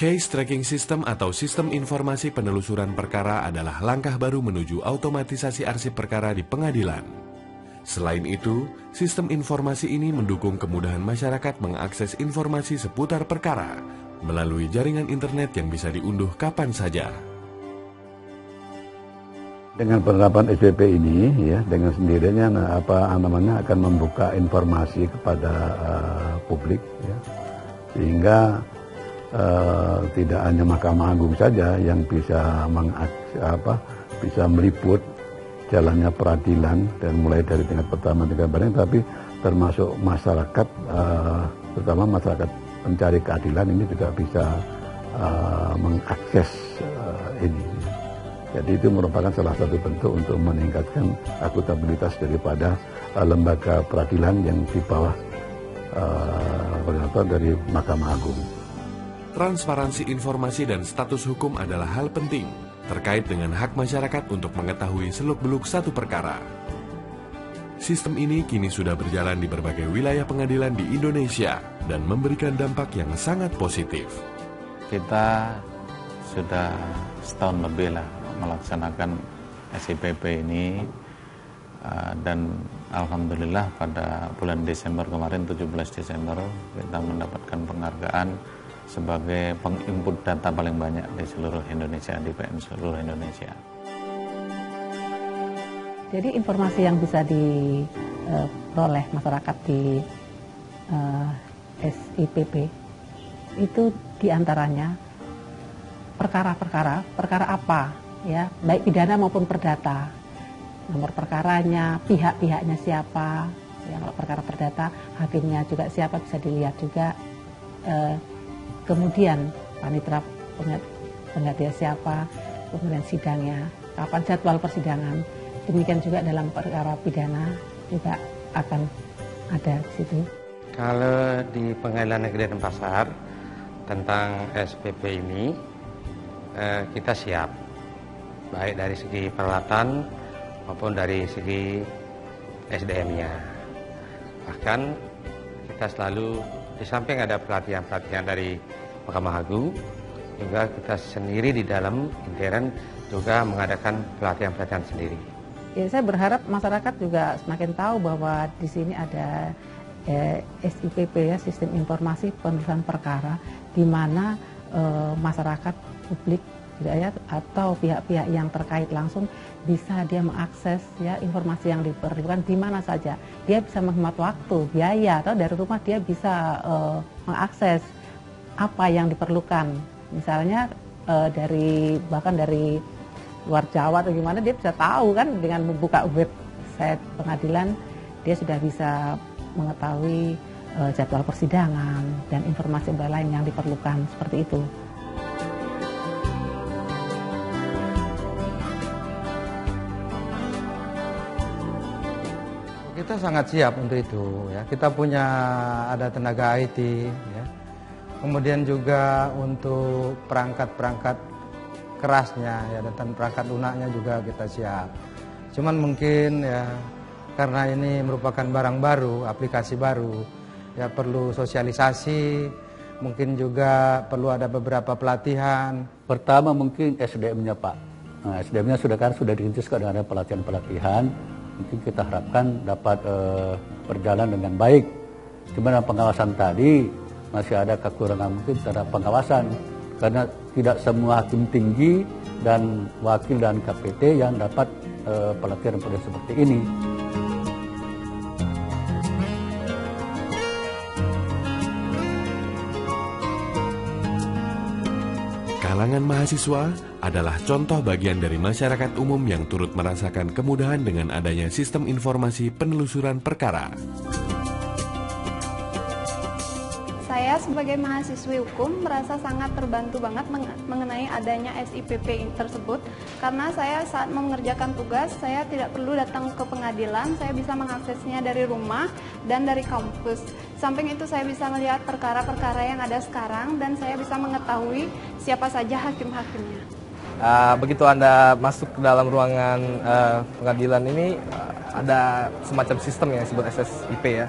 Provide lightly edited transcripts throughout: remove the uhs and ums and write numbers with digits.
Case Tracking System atau Sistem Informasi Penelusuran Perkara adalah langkah baru menuju automatisasi arsip perkara di pengadilan. Selain itu, sistem informasi ini mendukung kemudahan masyarakat mengakses informasi seputar perkara melalui jaringan internet yang bisa diunduh kapan saja. Dengan penerapan SPP ini, ya, dengan sendirinya akan membuka informasi kepada publik, ya, sehingga tidak hanya Mahkamah Agung saja yang bisa bisa meliput jalannya peradilan dan mulai dari tingkat pertama, tingkat banding, tapi termasuk masyarakat, terutama masyarakat pencari keadilan ini juga bisa mengakses ini. Jadi itu merupakan salah satu bentuk untuk meningkatkan akuntabilitas daripada lembaga peradilan yang di bawah dari Mahkamah Agung. Transparansi informasi dan status hukum adalah hal penting terkait dengan hak masyarakat untuk mengetahui seluk-beluk satu perkara. Sistem ini kini sudah berjalan di berbagai wilayah pengadilan di Indonesia dan memberikan dampak yang sangat positif. Kita sudah setahun lebih lah melaksanakan SIPP ini, dan alhamdulillah pada bulan Desember kemarin, 17 Desember, kita mendapatkan penghargaan sebagai penginput data paling banyak di seluruh Indonesia, di PM seluruh Indonesia. Jadi informasi yang bisa diperoleh masyarakat di SIPP itu diantaranya perkara apa, ya, baik pidana maupun perdata, nomor perkaranya, pihak-pihaknya siapa, ya, kalau perkara perdata hakimnya juga siapa bisa dilihat juga. Kemudian panitera penggantinya siapa, kemudian sidangnya, kapan jadwal persidangan. Demikian juga dalam perkara pidana juga akan ada di situ. Kalau di Pengadilan Negeri Denpasar tentang SPP ini kita siap, baik dari segi peralatan maupun dari segi SDM-nya. Bahkan kita selalu, di samping ada pelatihan-pelatihan dari Mahkamah Agung, juga kita sendiri di dalam intern juga mengadakan pelatihan-pelatihan sendiri. Ya, saya berharap masyarakat juga semakin tahu bahwa di sini ada SIPP, ya, Sistem Informasi Penelusuran Perkara, di mana masyarakat, publik, ya, atau pihak-pihak yang terkait langsung bisa dia mengakses, ya, informasi yang diperlukan di mana saja. Dia bisa menghemat waktu, biaya, atau dari rumah dia bisa mengakses apa yang diperlukan. Misalnya bahkan dari luar Jawa atau gimana, dia bisa tahu kan dengan membuka website pengadilan, dia sudah bisa mengetahui jadwal persidangan dan informasi lain yang diperlukan, seperti itu. Kita sangat siap untuk itu, ya. Kita punya ada tenaga IT, ya. Kemudian juga untuk perangkat-perangkat kerasnya, ya, dan perangkat lunaknya juga kita siap. Cuman mungkin, ya, karena ini merupakan barang baru, aplikasi baru, ya, perlu sosialisasi, mungkin juga perlu ada beberapa pelatihan. Pertama mungkin SDM-nya, Pak. Nah, SDM-nya sudah diintiskan dengan pelatihan-pelatihan. Mungkin kita harapkan dapat berjalan dengan baik. Cuma dalam pengawasan tadi masih ada kekurangan mungkin terhadap pengawasan, karena tidak semua hakim tinggi dan wakil dan KPT yang dapat pelatihan seperti ini. Kalangan mahasiswa adalah contoh bagian dari masyarakat umum yang turut merasakan kemudahan dengan adanya sistem informasi penelusuran perkara. Saya sebagai mahasiswi hukum merasa sangat terbantu banget mengenai adanya SIPP tersebut, karena saya saat mengerjakan tugas, saya tidak perlu datang ke pengadilan, saya bisa mengaksesnya dari rumah dan dari kampus. Samping itu saya bisa melihat perkara-perkara yang ada sekarang dan saya bisa mengetahui siapa saja hakim-hakimnya. Begitu Anda masuk ke dalam ruangan pengadilan ini, ada semacam sistem yang disebut SSIP, ya.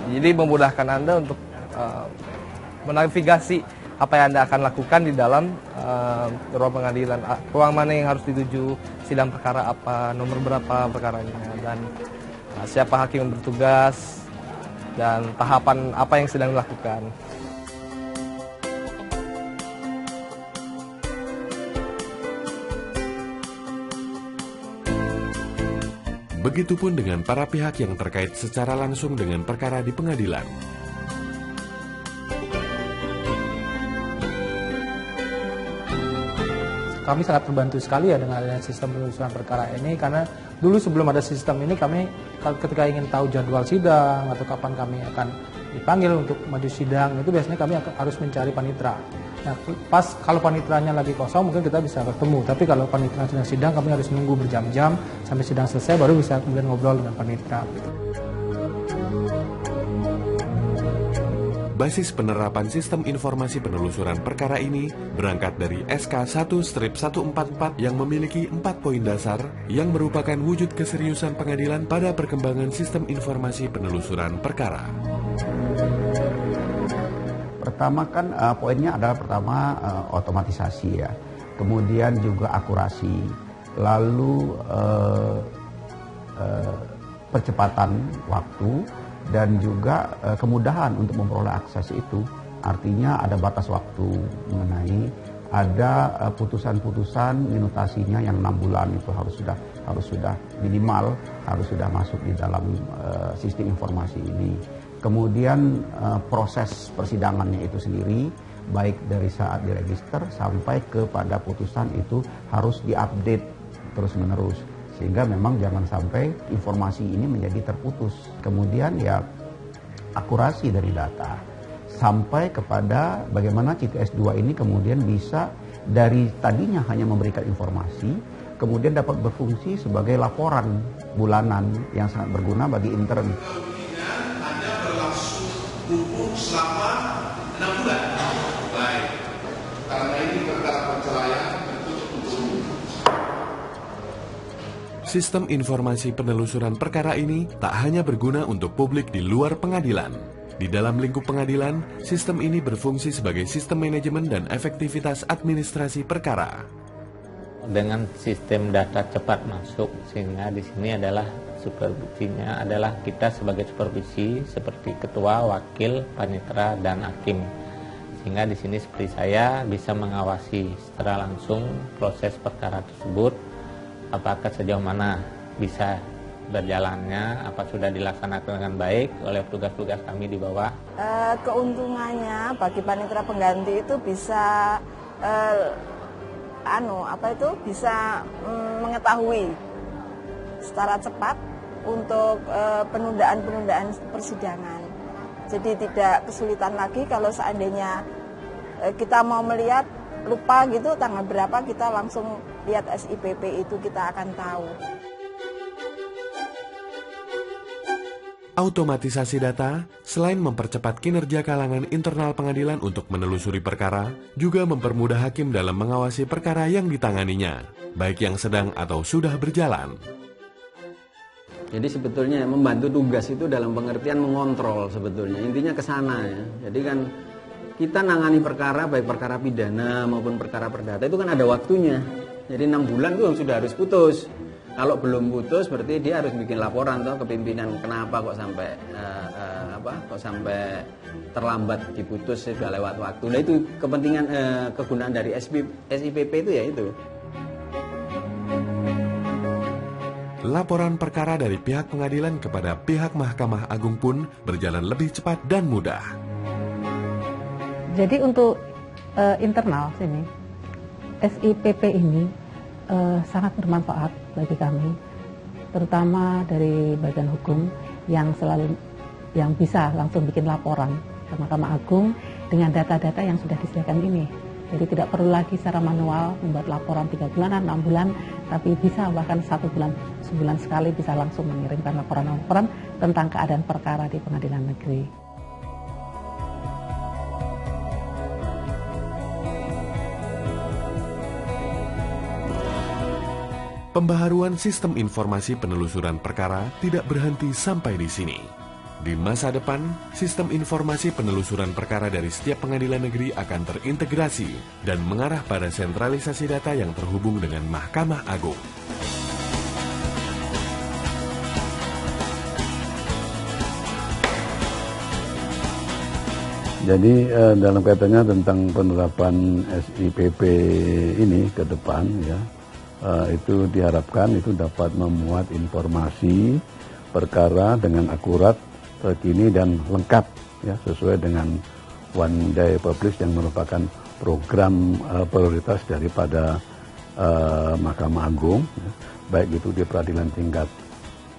Jadi memudahkan Anda untuk menavigasi apa yang Anda akan lakukan di dalam ruang pengadilan, ruang mana yang harus dituju, sidang perkara apa, nomor berapa perkaranya, dan siapa hakim yang bertugas, dan tahapan apa yang sedang dilakukan. Begitupun dengan para pihak yang terkait secara langsung dengan perkara di pengadilan. Kami sangat terbantu sekali ya dengan adanya sistem penelusuran perkara ini, karena dulu sebelum ada sistem ini kami ketika ingin tahu jadwal sidang atau kapan kami akan dipanggil untuk maju sidang, itu biasanya kami harus mencari panitera. Nah, pas kalau panitranya lagi kosong mungkin kita bisa bertemu, tapi kalau panitera sedang sidang kami harus nunggu berjam-jam sampai sidang selesai baru bisa kemudian ngobrol dengan panitera. Basis penerapan sistem informasi penelusuran perkara ini berangkat dari SK 1-144 yang memiliki 4 poin dasar yang merupakan wujud keseriusan pengadilan pada perkembangan sistem informasi penelusuran perkara. Pertama kan poinnya adalah otomatisasi ya, kemudian juga akurasi, lalu percepatan waktu, dan juga kemudahan untuk memperoleh akses itu. Artinya ada batas waktu mengenai ada putusan-putusan minutasinya yang 6 bulan itu harus sudah minimal, harus sudah masuk di dalam sistem informasi ini. Kemudian proses persidangannya itu sendiri, baik dari saat diregister sampai kepada putusan itu harus diupdate terus-menerus. Sehingga memang jangan sampai informasi ini menjadi terputus. Kemudian ya akurasi dari data. Sampai kepada bagaimana CTS 2 ini kemudian bisa dari tadinya hanya memberikan informasi, kemudian dapat berfungsi sebagai laporan bulanan yang sangat berguna bagi intern. Anda berlangsung hukum selama 6 bulan. Baik. Karena ini perkara perceraian tertutup untuk umum. Sistem informasi penelusuran perkara ini tak hanya berguna untuk publik di luar pengadilan. Di dalam lingkup pengadilan, sistem ini berfungsi sebagai sistem manajemen dan efektivitas administrasi perkara. Dengan sistem data cepat masuk, sehingga di sini adalah supervisinya adalah kita sebagai supervisi seperti ketua, wakil, panitera, dan hakim. Sehingga di sini seperti saya bisa mengawasi secara langsung proses perkara tersebut, apakah sejauh mana bisa berjalannya, apa sudah dilaksanakan dengan baik oleh petugas-petugas kami di bawah. Keuntungannya bagi panitera pengganti itu bisa bisa mengetahui secara cepat untuk penundaan persidangan. Jadi tidak kesulitan lagi kalau seandainya kita mau melihat lupa gitu tanggal berapa, kita langsung lihat SIPP itu kita akan tahu. Automatisasi data, selain mempercepat kinerja kalangan internal pengadilan untuk menelusuri perkara, juga mempermudah hakim dalam mengawasi perkara yang ditanganinya, baik yang sedang atau sudah berjalan. Jadi sebetulnya membantu tugas itu dalam pengertian mengontrol sebetulnya, intinya ke sana ya. Jadi kan kita nangani perkara, baik perkara pidana maupun perkara perdata itu kan ada waktunya. Jadi 6 bulan itu sudah harus putus. Kalau belum putus berarti dia harus bikin laporan ke pimpinan kenapa kok sampai terlambat diputus sudah lewat waktu. Nah itu kepentingan kegunaan dari SIPP itu ya itu. Laporan perkara dari pihak pengadilan kepada pihak Mahkamah Agung pun berjalan lebih cepat dan mudah. Jadi untuk internal sini, SIPP ini sangat bermanfaat bagi kami, terutama dari bagian hukum yang bisa langsung bikin laporan ke Mahkamah Agung dengan data-data yang sudah disediakan ini. Jadi tidak perlu lagi secara manual membuat laporan 3 bulan, 6 bulan, tapi bisa bahkan 1 bulan, sebulan sekali bisa langsung mengirimkan laporan-laporan tentang keadaan perkara di pengadilan negeri. Pembaharuan sistem informasi penelusuran perkara tidak berhenti sampai di sini. Di masa depan, sistem informasi penelusuran perkara dari setiap pengadilan negeri akan terintegrasi dan mengarah pada sentralisasi data yang terhubung dengan Mahkamah Agung. Jadi dalam kaitannya tentang penerapan SIPP ini ke depan ya, itu diharapkan itu dapat memuat informasi perkara dengan akurat, terkini dan lengkap ya, sesuai dengan One Day Publish yang merupakan program prioritas daripada Mahkamah Agung ya, baik itu di peradilan tingkat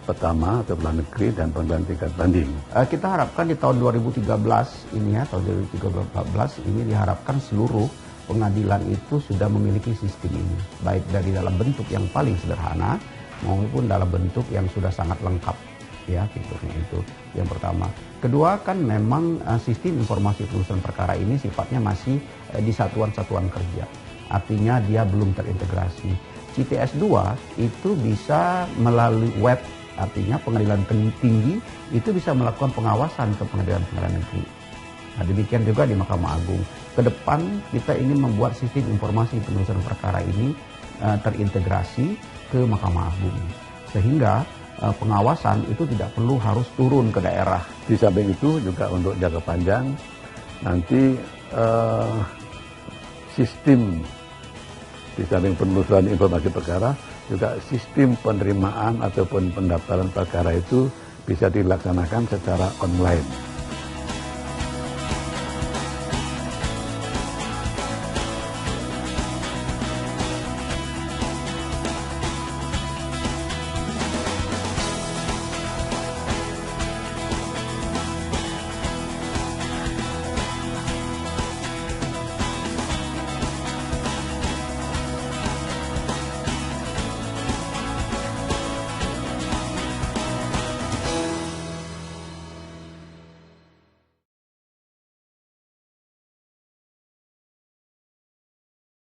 pertama atau peradilan negeri dan peradilan tingkat banding. Kita harapkan di tahun 2013 ini ya, tahun 2013 ini diharapkan seluruh pengadilan itu sudah memiliki sistem ini, baik dari dalam bentuk yang paling sederhana maupun dalam bentuk yang sudah sangat lengkap ya, fiturnya itu yang pertama. Kedua kan memang sistem informasi penelusuran perkara ini sifatnya masih di satuan-satuan kerja, artinya dia belum terintegrasi. CTS 2 itu bisa melalui web, artinya pengadilan tinggi itu bisa melakukan pengawasan ke pengadilan-pengadilan negeri. Nah, demikian juga di Mahkamah Agung. Ke depan kita ingin membuat sistem informasi penelusuran perkara ini terintegrasi ke Mahkamah Agung, sehingga pengawasan itu tidak perlu harus turun ke daerah. Di samping itu juga untuk jangka panjang nanti sistem di samping penelusuran informasi perkara juga sistem penerimaan ataupun pendaftaran perkara itu bisa dilaksanakan secara online.